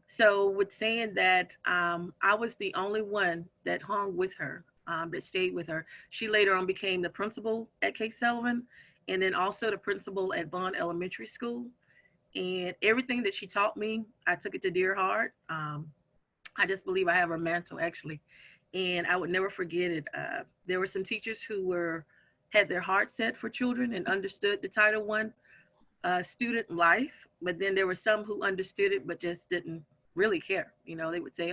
So with saying that, I was the only one that hung with her, that stayed with her. She later on became the principal at Kate Sullivan, and then also the principal at Bond Elementary School. And everything that she taught me, I took it to dear heart. I just believe I have her mantle, actually, and I would never forget it. There were some teachers who had their heart set for children and understood the Title I student life, but then there were some who understood it but just didn't really care. You know, they would say,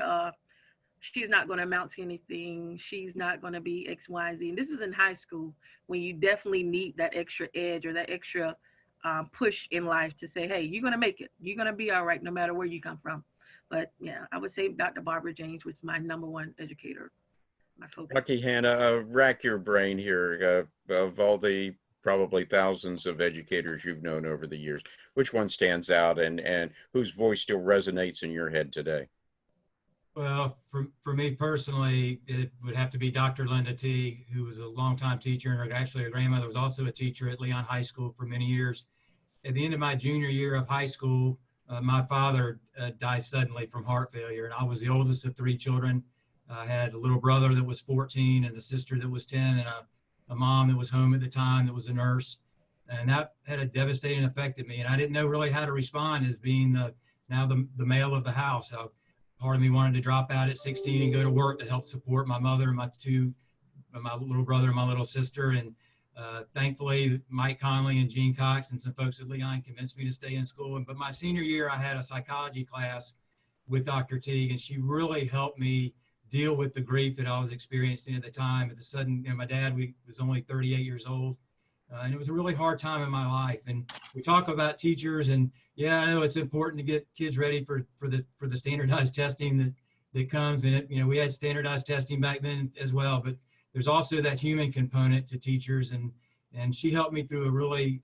she's not going to amount to anything. She's not going to be X, Y, Z. And this was in high school when you definitely need that extra edge or that extra push in life to say, hey, you're going to make it. You're going to be all right no matter where you come from. But yeah, I would say Dr. Barbara James was my #1 educator. My focus. Rocky Hanna, rack your brain here of all the probably thousands of educators you've known over the years. Which one stands out and whose voice still resonates in your head today? Well, for me personally, it would have to be Dr. Linda Teague, who was a longtime teacher, and actually her grandmother was also a teacher at Leon High School for many years. At the end of my junior year of high school, my father died suddenly from heart failure, and I was the oldest of 3 children. I had a little brother that was 14 and a sister that was 10 and a mom that was home at the time that was a nurse. And that had a devastating effect on me. And I didn't know really how to respond as being now the male of the house. So part of me wanted to drop out at 16 and go to work to help support my mother and my little brother and my little sister. And thankfully, Mike Conley and Gene Cox and some folks at Leon convinced me to stay in school. But my senior year, I had a psychology class with Dr. Teague, and she really helped me deal with the grief that I was experiencing at the time. At the sudden, my dad was only 38 years old, and it was a really hard time in my life. And we talk about teachers, and yeah, I know it's important to get kids ready for the standardized testing that comes. And we had standardized testing back then as well, but there's also that human component to teachers, and she helped me through a really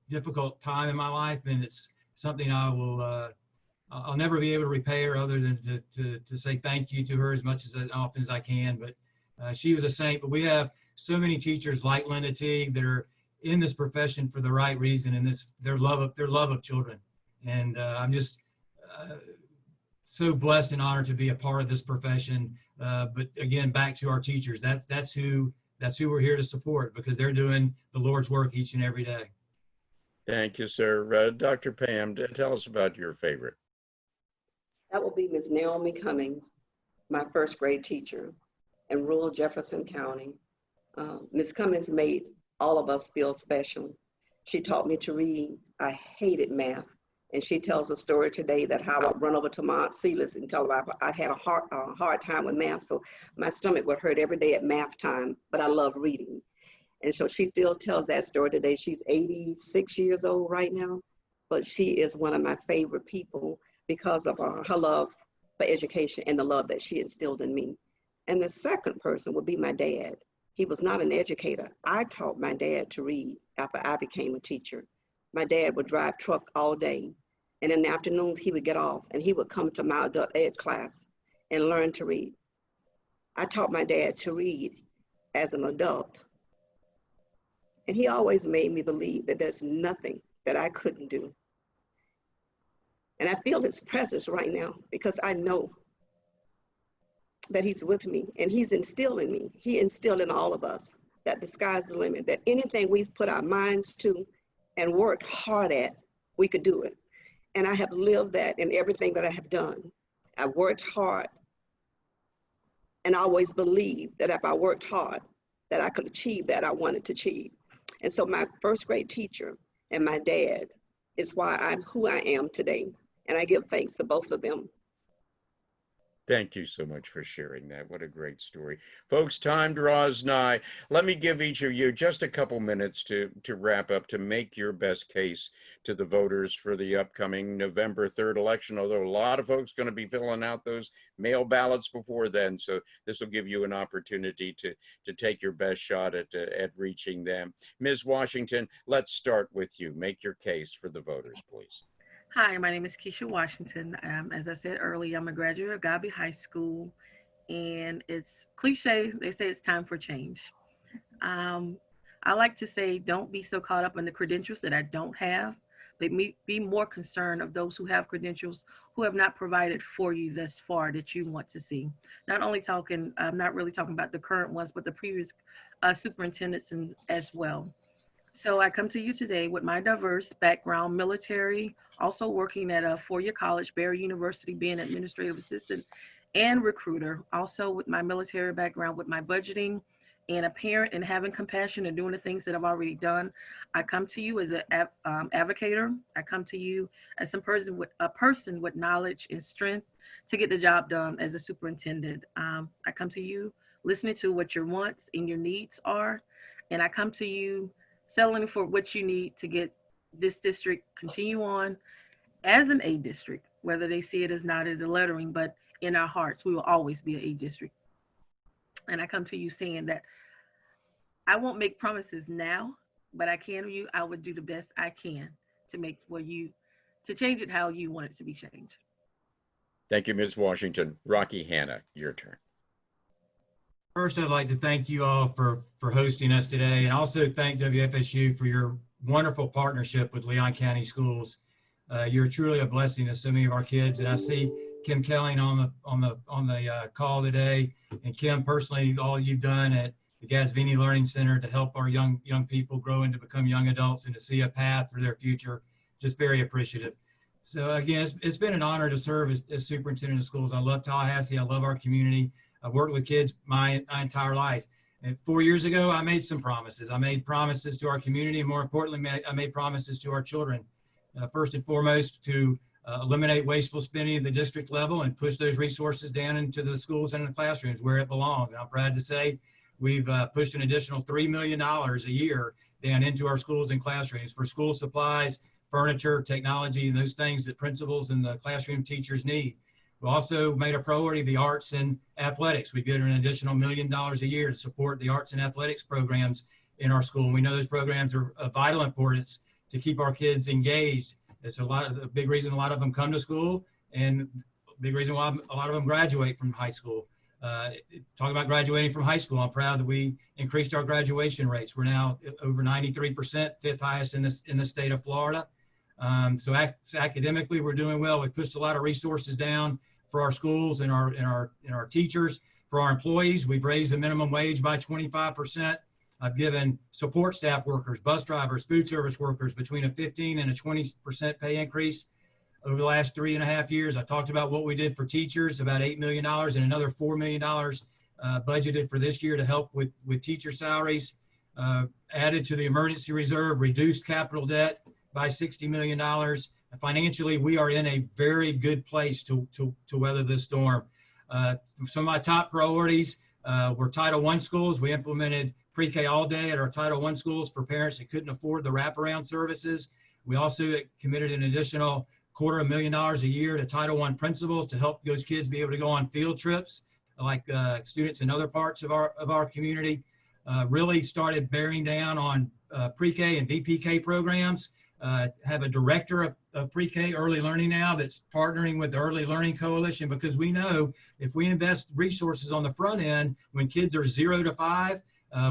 difficult time in my life, and it's something I'll never be able to repay her other than to say thank you to her as much as often as I can. But she was a saint. But we have so many teachers like Linda Teague that are in this profession for the right reason, and their love of children. And I'm just so blessed and honored to be a part of this profession. But again, back to our teachers, that's who we're here to support, because they're doing the Lord's work each and every day. Thank you, sir. Dr. Pam, tell us about your favorite. That will be Ms. Naomi Cummings, my first grade teacher in rural Jefferson County. Ms. Cummings made all of us feel special. She taught me to read. I hated math, And she tells a story today that how I run over to Mount Celis and tell her I had a hard time with math. So my stomach would hurt every day at math time, but I love reading. And so she still tells that story today. She's 86 years old right now, but she is one of my favorite people because of her love for education and the love that she instilled in me. And the second person would be my dad. He was not an educator. I taught my dad to read after I became a teacher. My dad would drive truck all day. And in the afternoons, he would get off and he would come to my adult ed class and learn to read. I taught my dad to read as an adult. And he always made me believe that there's nothing that I couldn't do. And I feel his presence right now because I know that he's with me and he's instilled in me. He instilled in all of us that the sky's the limit, that anything we put our minds to and worked hard at, we could do it. And I have lived that in everything that I have done. I worked hard and I always believed that if I worked hard, that I could achieve that I wanted to achieve. And so my first grade teacher and my dad is why I'm who I am today. And I give thanks to both of them. Thank you so much for sharing that. What a great story. Folks, time draws nigh. Let me give each of you just a couple minutes to wrap up, to make your best case to the voters for the upcoming November 3rd election, although a lot of folks going to be filling out those mail ballots before then. So this will give you an opportunity to take your best shot at reaching them. Ms. Washington, let's start with you. Make your case for the voters, please. Hi, my name is Keisha Washington. As I said earlier, I'm a graduate of Gobby High School, and it's cliche. They say it's time for change. I like to say, don't be so caught up in the credentials that I don't have, but be more concerned of those who have credentials who have not provided for you thus far that you want to see. I'm not really talking about the current ones, but the previous superintendents as well. So I come to you today with my diverse background, military, also working at a four-year college, Barry University, being administrative assistant and recruiter. Also with my military background, with my budgeting and a parent and having compassion and doing the things that I've already done. I come to you as an advocator. I come to you as a person with knowledge and strength to get the job done as a superintendent. I come to you listening to what your wants and your needs are. And I come to you selling for what you need to get this district continue on as an A district, whether they see it as not as the lettering, but in our hearts, we will always be an A district. And I come to you saying that I won't make promises now, but I would do the best I can to change it how you want it to be changed. Thank you, Ms. Washington. Rocky Hanna, your turn. First, I'd like to thank you all for hosting us today, and also thank WFSU for your wonderful partnership with Leon County Schools. You're truly a blessing to so many of our kids, and I see Kim Kelling on the call today, and Kim, personally, all you've done at the Gasvini Learning Center to help our young people grow and to become young adults and to see a path for their future. Just very appreciative. So again, it's been an honor to serve as superintendent of schools. I love Tallahassee. I love our community. I've worked with kids my entire life. And 4 years ago, I made some promises. I made promises to our community, and more importantly, I made promises to our children. First and foremost, to eliminate wasteful spending at the district level and push those resources down into the schools and the classrooms where it belongs. And I'm proud to say we've pushed an additional $3 million a year down into our schools and classrooms for school supplies, furniture, technology, and those things that principals and the classroom teachers need. We also made a priority the arts and athletics. We've given an additional $1 million a year to support the arts and athletics programs in our school. And we know those programs are of vital importance to keep our kids engaged. It's a big reason a lot of them come to school, and a big reason why a lot of them graduate from high school. Talking about graduating from high school, I'm proud that we increased our graduation rates. We're now over 93%, fifth highest in the state of Florida. So academically, we're doing well. We pushed a lot of resources down for our schools and our teachers. For our employees, we've raised the minimum wage by 25%. I've given support staff workers, bus drivers, food service workers between a 15 and a 20% pay increase over the last 3.5 years. I talked about what we did for teachers, about $8 million, and another $4 million budgeted for this year to help with teacher salaries. Added to the emergency reserve, reduced capital debt by $60 million. Financially, we are in a very good place to weather this storm. Some of my top priorities were Title I schools. We implemented pre-K all day at our Title I schools for parents that couldn't afford the wraparound services. We also committed an additional $250,000 a year to Title I principals to help those kids be able to go on field trips like students in other parts of our community. Really started bearing down on pre-K and VPK programs. Have a director of pre-K early learning now that's partnering with the Early Learning Coalition, because we know if we invest resources on the front end, when kids are 0 to 5,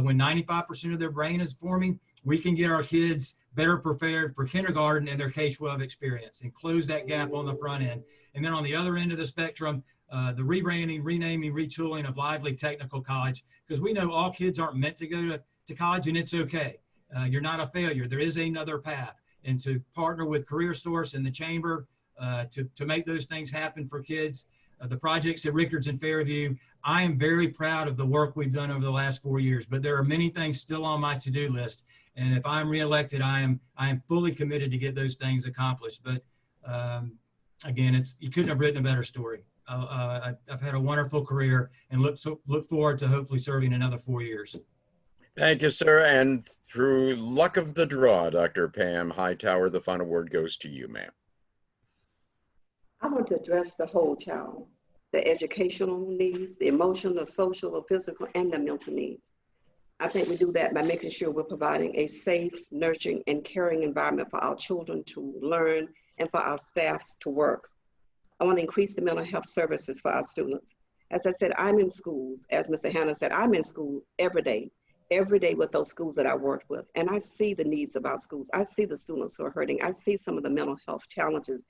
when 95% of their brain is forming, we can get our kids better prepared for kindergarten and their K-12 experience and close that gap on the front end. And then on the other end of the spectrum, the rebranding, renaming, retooling of Lively Technical College, because we know all kids aren't meant to go to college, and it's okay. You're not a failure. There is another path. And to partner with CareerSource and the Chamber to make those things happen for kids. The projects at Rickards and Fairview, I am very proud of the work we've done over the last 4 years, but there are many things still on my to-do list. And if I'm reelected, I am fully committed to get those things accomplished. But again, you couldn't have written a better story. I've had a wonderful career and look forward to hopefully serving another 4 years. Thank you, sir. And through luck of the draw, Dr. Pam Hightower, the final word goes to you, ma'am. I want to address the whole child, the educational needs, the emotional, the social, the physical, and the mental needs. I think we do that by making sure we're providing a safe, nurturing, and caring environment for our children to learn and for our staffs to work. I want to increase the mental health services for our students. As I said, I'm in schools. As Mr. Hanna said, I'm in school every day with those schools that I worked with. And I see the needs of our schools. I see the students who are hurting. I see some of the mental health challenges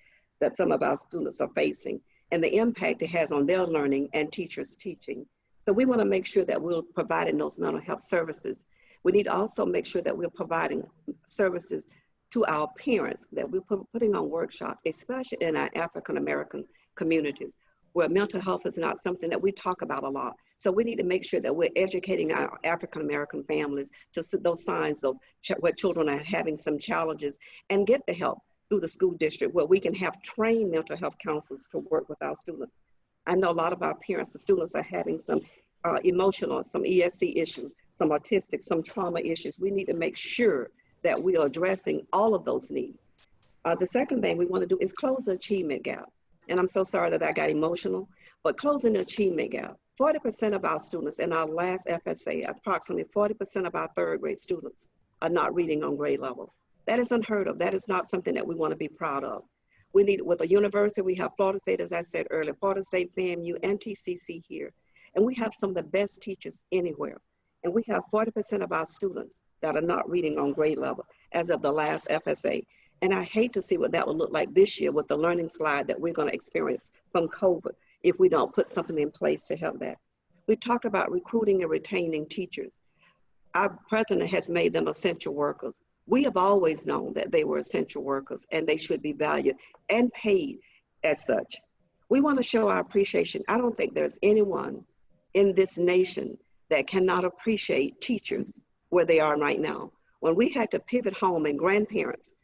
that some of our students are facing and the impact it has on their learning and teachers teaching. So we want to make sure that we're providing those mental health services. We need to also make sure that we're providing services to our parents, that we're putting on workshops, especially in our African-American communities, where mental health is not something that we talk about a lot. So we need to make sure that we're educating our African-American families to see those signs of where children are having some challenges and get the help through the school district where we can have trained mental health counselors to work with our students. I know a lot of our parents, the students are having some emotional, some ESC issues, some autistic, some trauma issues. We need to make sure that we are addressing all of those needs. The second thing we want to do is close the achievement gap. And I'm so sorry that I got emotional, but closing the achievement gap. 40% of our students in our last FSA, approximately 40% of our third grade students are not reading on grade level. That is unheard of. That is not something that we want to be proud of. We need, with a university, we have Florida State, as I said earlier, Florida State, FAMU, and TCC here. And we have some of the best teachers anywhere. And we have 40% of our students that are not reading on grade level as of the last FSA. And I hate to see what that will look like this year with the learning slide that we're going to experience from COVID if we don't put something in place to help that. We talked about recruiting and retaining teachers. Our president has made them essential workers. We have always known that they were essential workers and they should be valued and paid as such. We want to show our appreciation. I don't think there's anyone in this nation that cannot appreciate teachers where they are right now. When we had to pivot home and grandparents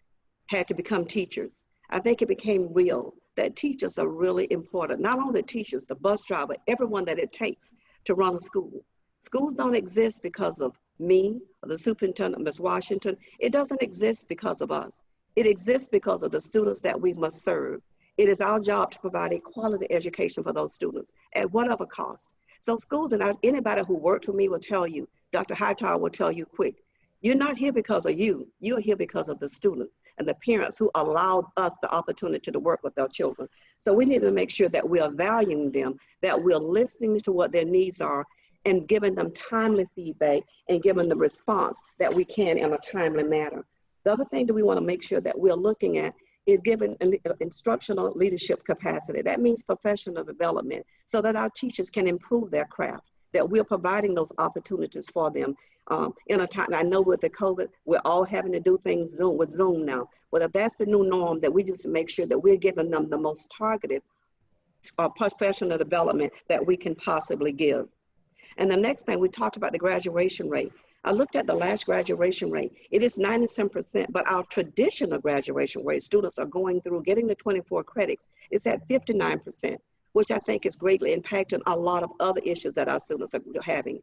had to become teachers, I think it became real that teachers are really important. Not only teachers, the bus driver, everyone that it takes to run a school. Schools don't exist because of me or the superintendent, Ms. Washington. It doesn't exist because of us. It exists because of the students that we must serve. It is our job to provide a quality education for those students at whatever cost. So schools, and anybody who worked with me will tell you, Dr. Hightower will tell you quick, you're not here because of you. You're here because of the students and the parents who allowed us the opportunity to work with their children. So we need to make sure that we are valuing them, that we're listening to what their needs are and giving them timely feedback and giving the response that we can in a timely manner. The other thing that we want to make sure that we're looking at is giving an instructional leadership capacity. That means professional development so that our teachers can improve their craft, that we're providing those opportunities for them in a time. I know with the COVID, we're all having to do things with Zoom now. But if that's the new norm, that we just make sure that we're giving them the most targeted professional development that we can possibly give. And the next thing, we talked about the graduation rate. I looked at the last graduation rate. It is 97%, but our traditional graduation rate, students are going through getting the 24 credits, is at 59%, which I think is greatly impacting a lot of other issues that our students are having.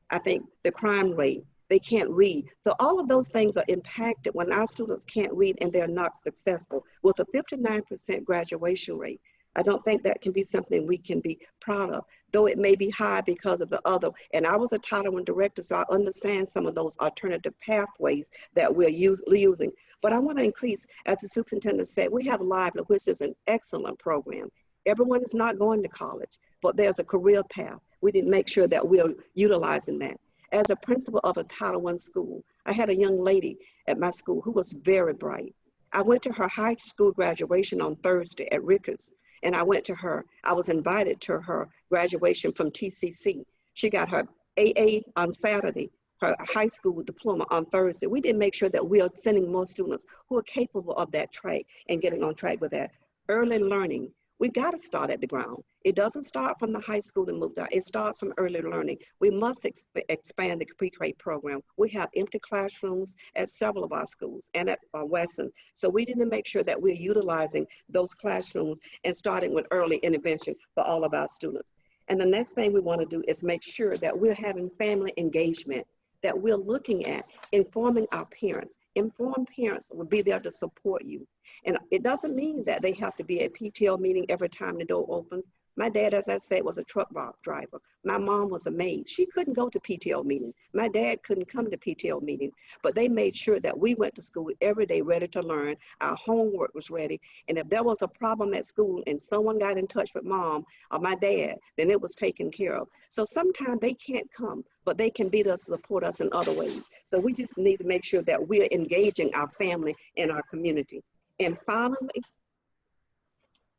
I think the crime rate, they can't read. So all of those things are impacted when our students can't read and they're not successful. With a 59% graduation rate, I don't think that can be something we can be proud of, though it may be high because of the other. And I was a Title I director, so I understand some of those alternative pathways that we're using. But I want to increase, as the superintendent said, we have Lively, which is an excellent program. Everyone is not going to college, but there's a career path. We didn't make sure that we're utilizing that. As a principal of a Title I school, I had a young lady at my school who was very bright. I went to her high school graduation on Thursday at Ricketts, and I was invited to her graduation from TCC. She got her AA on Saturday, her high school diploma on Thursday. We didn't make sure that we are sending more students who are capable of that track and getting on track with that. Early learning, we got to start at the ground. It doesn't start from the high school and move down. It starts from early learning. We must expand the pre-K program. We have empty classrooms at several of our schools and at Weston. So we need to make sure that we're utilizing those classrooms and starting with early intervention for all of our students. And the next thing we want to do is make sure that we're having family engagement, that we're looking at informing our parents. Informed parents will be there to support you. And it doesn't mean that they have to be at PTO meeting every time the door opens. My dad, as I said, was a truck driver. My mom was a maid. She couldn't go to PTO meetings. My dad couldn't come to PTO meetings, but they made sure that we went to school every day ready to learn. Our homework was ready. And if there was a problem at school and someone got in touch with mom or my dad, then it was taken care of. So sometimes they can't come, but they can be there to support us in other ways. So we just need to make sure that we're engaging our family and our community. And finally,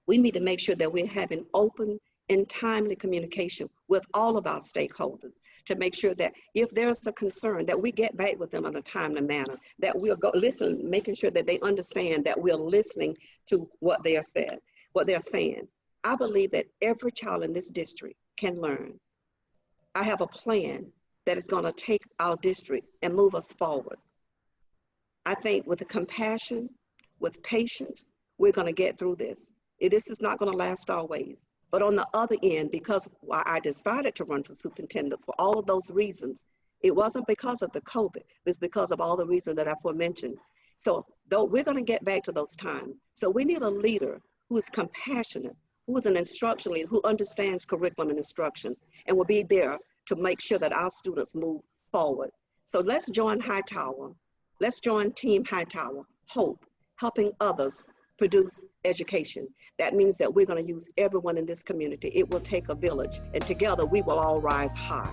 we need to make sure that we're having open and timely communication with all of our stakeholders to make sure that if there's a concern, that we get back with them in a timely manner, that we'll go listen, making sure that they understand that we're listening to what they're saying. I believe that every child in this district can learn. I have a plan that is going to take our district and move us forward. I think with the compassion, with patience, we're going to get through this. This is not going to last always. But on the other end, because I decided to run for superintendent for all of those reasons, it wasn't because of the COVID, it's because of all the reasons that I aforementioned. So though we're going to get back to those times. So we need a leader who is compassionate, who is an instruction leader, who understands curriculum and instruction, and will be there to make sure that our students move forward. So let's join Hightower. Let's join Team Hightower, Hope, helping others produce education. That means that we're going to use everyone in this community. It will take a village, and together we will all rise high.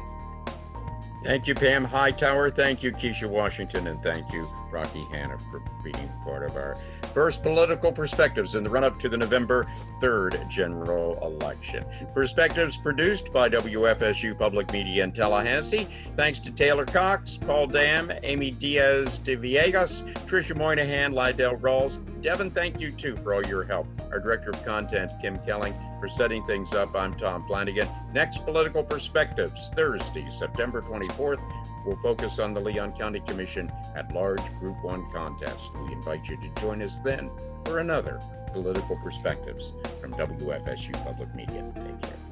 Thank you, Pam Hightower. Thank you, Keisha Washington, and thank you, Rocky Hanna, for being part of our first political perspectives in the run-up to the November 3rd general election. Perspectives produced by WFSU Public Media in Tallahassee. Thanks to Taylor Cox, Paul Dam, Amy Diaz de Villegas, Tricia Moynihan, Lydell Rawls. Devin, thank you too for all your help. Our Director of Content, Kim Kelling, for setting things up. I'm Tom Flanigan. Next Political Perspectives, Thursday, September 24th. We'll focus on the Leon County Commission at Large Group 1 contest. We invite you to join us then for another Political Perspectives from WFSU Public Media. Take care.